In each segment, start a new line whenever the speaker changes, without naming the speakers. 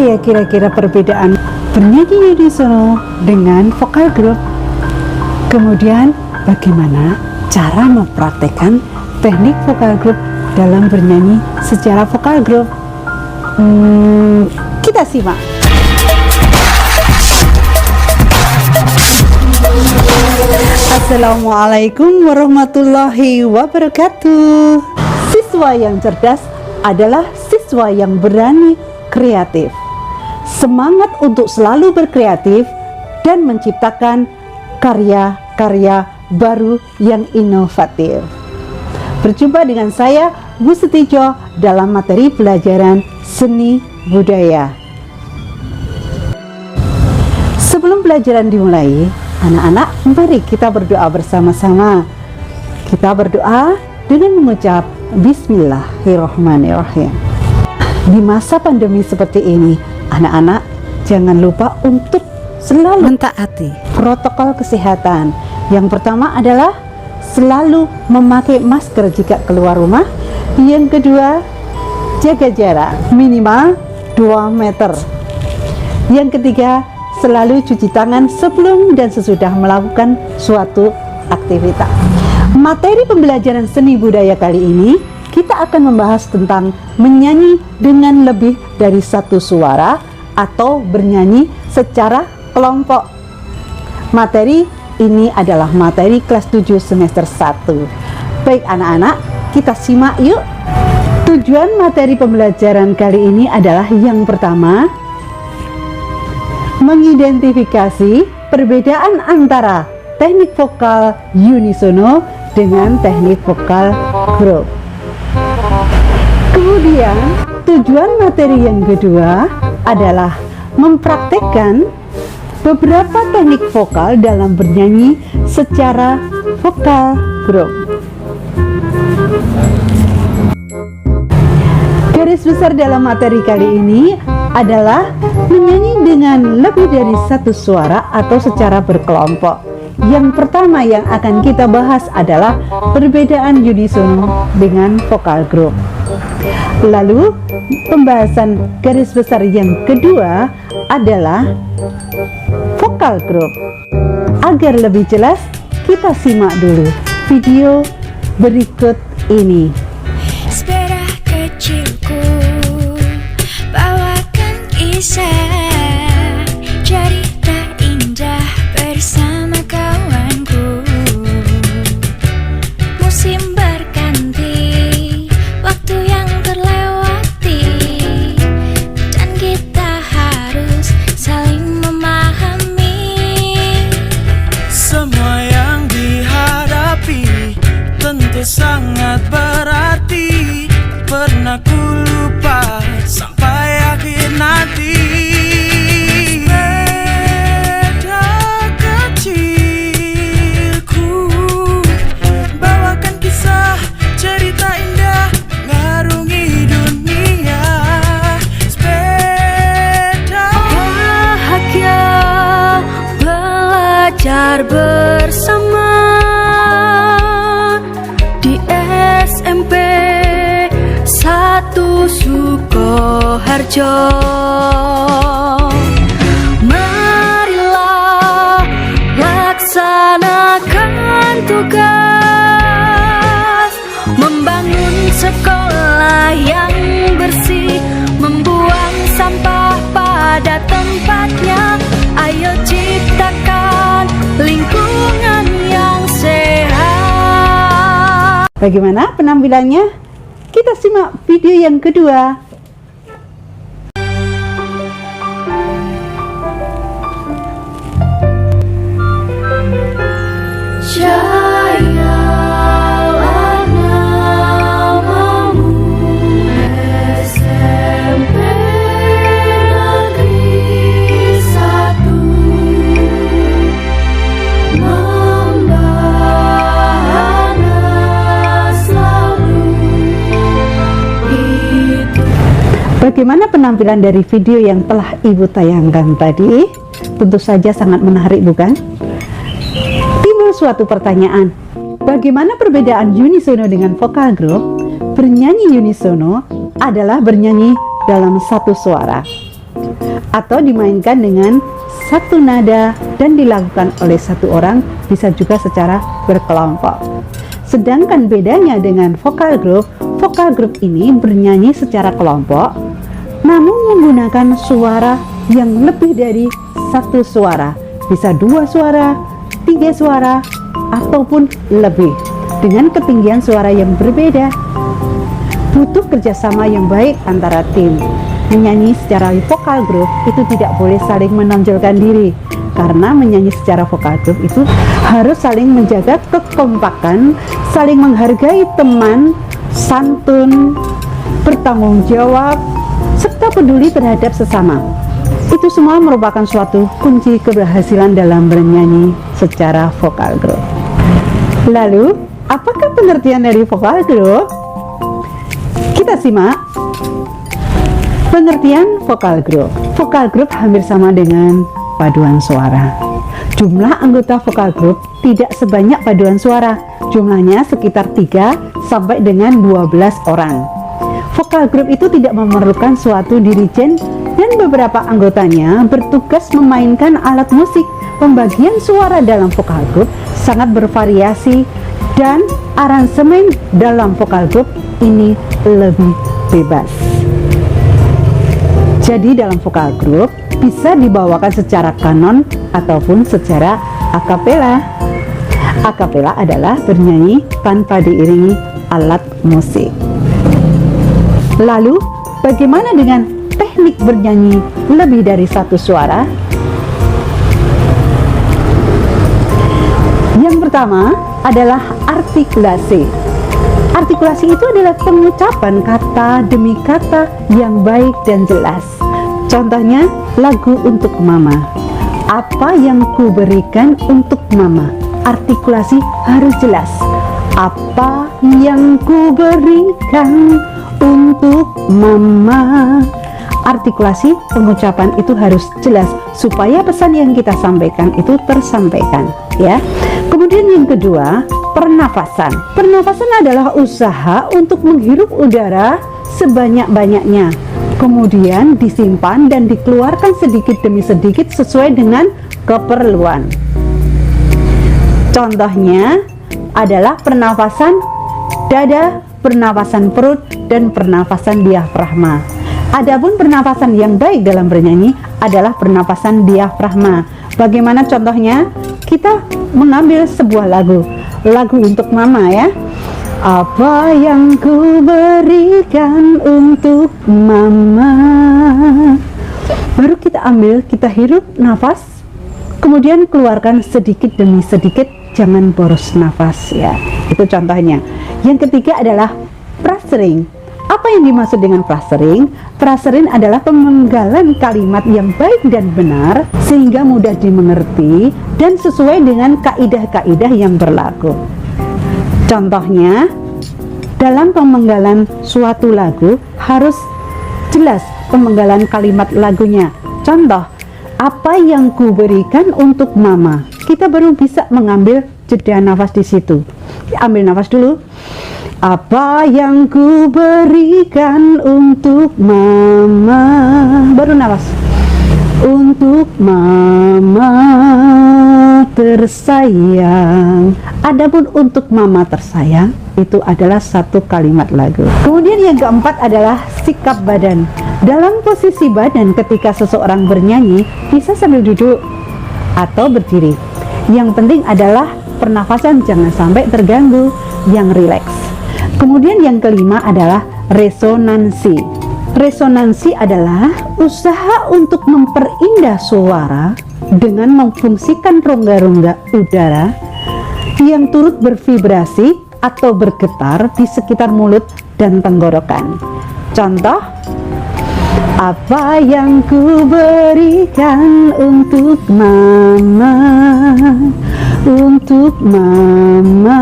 ya kira-kira perbedaan bernyanyi unisono dengan vokal group? Kemudian bagaimana cara mempraktekkan teknik vokal group dalam bernyanyi secara vokal group? Kita simak. Assalamualaikum warahmatullahi wabarakatuh. Siswa yang cerdas adalah siswa yang berani kreatif. Semangat untuk selalu berkreatif dan menciptakan karya-karya baru yang inovatif. Berjumpa dengan saya, Bu Setijo, dalam materi pelajaran seni budaya. Sebelum pelajaran dimulai, anak-anak, mari kita berdoa bersama-sama. Kita berdoa dengan mengucap Bismillahirrahmanirrahim. Di masa pandemi seperti ini, anak-anak jangan lupa untuk selalu mentaati protokol kesehatan. Yang pertama adalah selalu memakai masker jika keluar rumah. Yang kedua, jaga jarak minimal 2 meter. Yang ketiga, selalu cuci tangan sebelum dan sesudah melakukan suatu aktivitas. Materi pembelajaran seni budaya kali ini kita akan membahas tentang menyanyi dengan lebih dari satu suara atau bernyanyi secara kelompok. Materi ini adalah materi kelas 7 semester 1. Baik anak-anak, kita simak yuk. Tujuan materi pembelajaran kali ini adalah yang pertama, mengidentifikasi perbedaan antara teknik vokal unisono dengan teknik vokal group. Kemudian tujuan materi yang kedua adalah mempraktekkan beberapa teknik vokal dalam bernyanyi secara vokal group. Garis besar dalam materi kali ini adalah menyanyi dengan lebih dari satu suara atau secara berkelompok. Yang pertama yang akan kita bahas adalah perbedaan unisono dengan vokal group. Lalu pembahasan garis besar yang kedua adalah vokal group. Agar lebih jelas, kita simak dulu video berikut ini.
Sepeda kecilku bawakan kisah cerita indah bersama kawanku. Musim berganti, waktu yang terlewati, dan kita harus saling memahami.
Semua yang dihadapi tentu sangat berarti. Pernah ku lupa sampai akhir nanti. Sepeda kecilku bawakan kisah cerita indah ngarungi dunia. Sepeda
Bahagia belajar bersama di SMP 1 Sukoharjo. Marilah laksanakan tugas, membangun sekolah yang bersih, membuang sampah pada tempatnya. Ayo ciptakan lingkungan yang sehat.
Bagaimana penampilannya? Kita simak video yang kedua.
Jayalah namamu SMP Negeri 1, membahana selalu itu.
Bagaimana penampilan dari video yang telah Ibu tayangkan tadi? Tentu saja sangat menarik, bukan? Timbul suatu pertanyaan, bagaimana perbedaan unisono dengan vokal group? Bernyanyi unisono adalah bernyanyi dalam satu suara. atau dimainkan dengan satu nada dan dilakukan oleh satu orang, bisa juga secara berkelompok. Sedangkan bedanya dengan vokal group ini bernyanyi secara kelompok namun menggunakan suara yang lebih dari satu suara, bisa 2 suara, 3 suara, ataupun lebih, dengan ketinggian suara yang berbeda. Butuh kerjasama yang baik antara tim. Menyanyi secara vokal group itu tidak boleh saling menonjolkan diri, karena menyanyi secara vokal group itu harus saling menjaga kekompakan, saling menghargai teman, santun, bertanggung jawab, serta peduli terhadap sesama. Itu semua merupakan suatu kunci keberhasilan dalam bernyanyi secara vokal group. Lalu, apakah pengertian dari vokal group? Kita simak. Pengertian vokal group. Vokal group hampir sama dengan paduan suara. Jumlah anggota vokal group tidak sebanyak paduan suara. Jumlahnya sekitar 3 sampai dengan 12 orang. Vokal group itu tidak memerlukan suatu dirijen dan beberapa anggotanya bertugas memainkan alat musik. Pembagian suara dalam vokal group sangat bervariasi dan aransemen dalam vokal group ini lebih bebas. Jadi dalam vokal group bisa dibawakan secara kanon ataupun secara akapela. Akapela adalah bernyanyi tanpa diiringi alat musik. Lalu, bagaimana dengan teknik bernyanyi lebih dari satu suara? Yang pertama adalah artikulasi. Artikulasi itu adalah pengucapan kata demi kata yang baik dan jelas. Contohnya, lagu untuk mama. Apa yang ku berikan untuk mama? Artikulasi harus jelas. Apa yang ku berikan untuk mama? Artikulasi pengucapan itu harus jelas supaya pesan yang kita sampaikan itu tersampaikan, ya. Kemudian yang kedua, pernafasan. Pernafasan adalah usaha untuk menghirup udara sebanyak-banyaknya, kemudian disimpan dan dikeluarkan sedikit demi sedikit sesuai dengan keperluan. Contohnya adalah pernafasan dada, pernafasan perut, dan pernafasan diafragma. Adapun pernafasan yang baik dalam bernyanyi adalah pernafasan diafragma. Bagaimana contohnya? Kita mengambil sebuah lagu untuk mama, ya. Apa yang ku berikan untuk mama. Baru kita ambil, kita hirup nafas, kemudian keluarkan sedikit demi sedikit, jangan boros nafas, ya. Itu contohnya. Yang ketiga adalah frasering. Apa yang dimaksud dengan frasering? Frasering adalah pemenggalan kalimat yang baik dan benar sehingga mudah dimengerti dan sesuai dengan kaidah-kaidah yang berlaku. Contohnya, dalam pemenggalan suatu lagu harus jelas pemenggalan kalimat lagunya. Contoh, apa yang ku berikan untuk mama. Kita baru bisa mengambil jeda nafas di situ. Ambil nafas dulu. Apa yang ku berikan untuk mama. Baru nafas. Untuk mama tersayang. Adapun untuk mama tersayang itu adalah satu kalimat lagu. Kemudian yang keempat adalah sikap badan. Dalam posisi badan ketika seseorang bernyanyi bisa sambil duduk atau berdiri. Yang penting adalah pernafasan jangan sampai terganggu, yang rileks. Kemudian yang kelima adalah resonansi. Resonansi adalah usaha untuk memperindah suara dengan memfungsikan rongga-rongga udara yang turut bervibrasi atau bergetar di sekitar mulut dan tenggorokan. Contoh, apa yang ku berikan untuk mama, untuk mama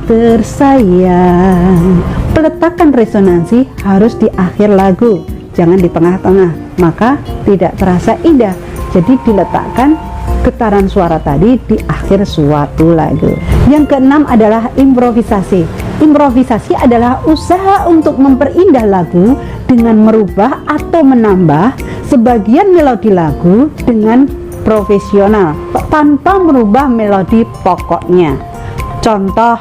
tersayang. Peletakan resonansi harus di akhir lagu, jangan di tengah-tengah, maka tidak terasa indah. Jadi diletakkan getaran suara tadi di akhir suatu lagu. Yang keenam adalah improvisasi. Improvisasi adalah usaha untuk memperindah lagu dengan merubah atau menambah sebagian melodi lagu dengan profesional tanpa merubah melodi pokoknya. Contoh,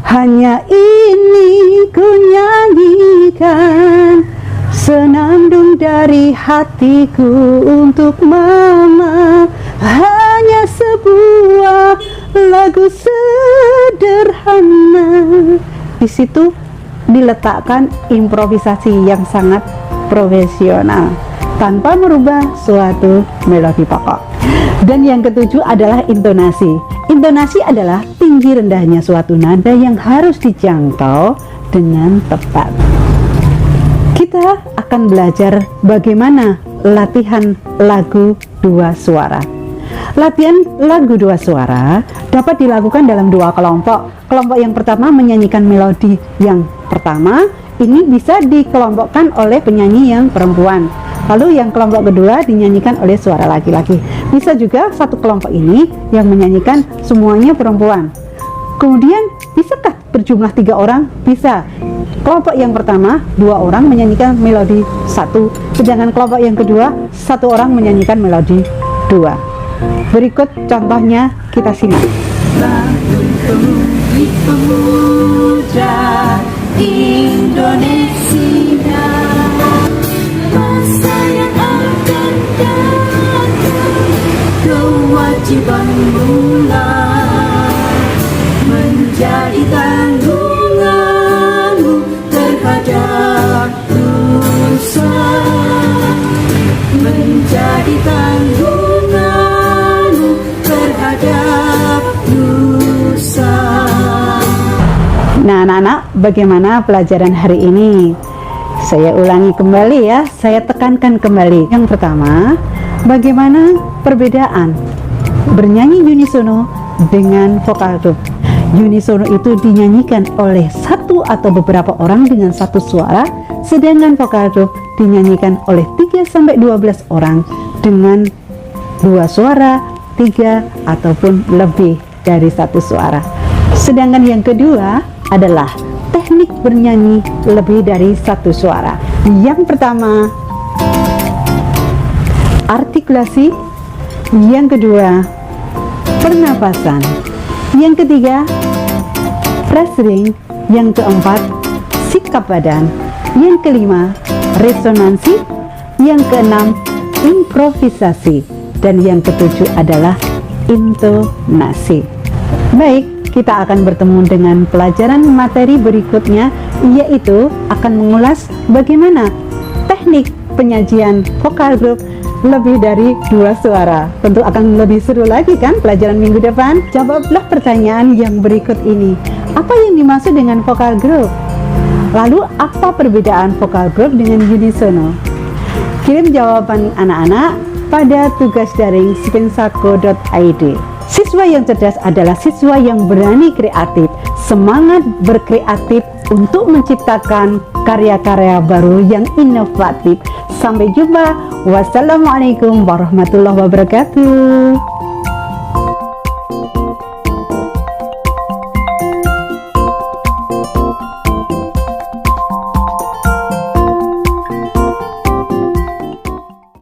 hanya ini ku nyanyikan senandung dari hatiku untuk mama, hanya sebuah lagu sederhana. Di situ diletakkan improvisasi yang sangat profesional tanpa merubah suatu melodi pokok. Dan yang ketujuh adalah intonasi. Intonasi adalah tinggi rendahnya suatu nada yang harus dijangkau dengan tepat. Kita akan belajar bagaimana latihan lagu dua suara. Latihan lagu dua suara dapat dilakukan dalam dua kelompok. Kelompok yang pertama menyanyikan melodi yang pertama, ini bisa dikelompokkan oleh penyanyi yang perempuan. Lalu yang kelompok kedua dinyanyikan oleh suara laki-laki. Bisa juga satu kelompok ini yang menyanyikan semuanya perempuan. Kemudian bisakah berjumlah 3 orang? Bisa. Kelompok yang pertama 2 orang menyanyikan melodi 1, sedangkan kelompok yang kedua 1 orang menyanyikan melodi 2. Berikut contohnya, kita simak.
Pemuda Indonesia, masa yang akan datang, kewajibanmu menjadi tanggunganmu terhadap nusa, menjadi tanggunganmu terhadap nusa.
Nah, anak-anak, bagaimana pelajaran hari ini? Saya ulangi kembali ya, saya tekankan kembali. Yang pertama, bagaimana perbedaan bernyanyi unisono dengan vokal group. Unisono itu dinyanyikan oleh satu atau beberapa orang dengan satu suara, sedangkan vokal group dinyanyikan oleh 3-12 orang dengan 2 suara, 3 ataupun lebih dari 1 suara. Sedangkan yang kedua adalah teknik bernyanyi lebih dari 1 suara. Yang pertama, artikulasi. Yang kedua, pernapasan. Yang ketiga, phrasing. Yang keempat, sikap badan. Yang kelima, resonansi. Yang keenam, improvisasi. Dan yang ketujuh adalah intonasi. Baik, kita akan bertemu dengan pelajaran materi berikutnya, yaitu akan mengulas bagaimana teknik penyajian vokal group lebih dari 2 suara. Tentu akan lebih seru lagi kan pelajaran minggu depan. Jawablah pertanyaan yang berikut ini. Apa yang dimaksud dengan vokal group? Lalu apa perbedaan vokal group dengan unisono? Kirim jawaban anak-anak pada tugas daring spinsaco.id. Siswa yang cerdas adalah siswa yang berani kreatif, semangat berkreatif untuk menciptakan karya-karya baru yang inovatif. Sampai jumpa. Wassalamualaikum warahmatullahi wabarakatuh.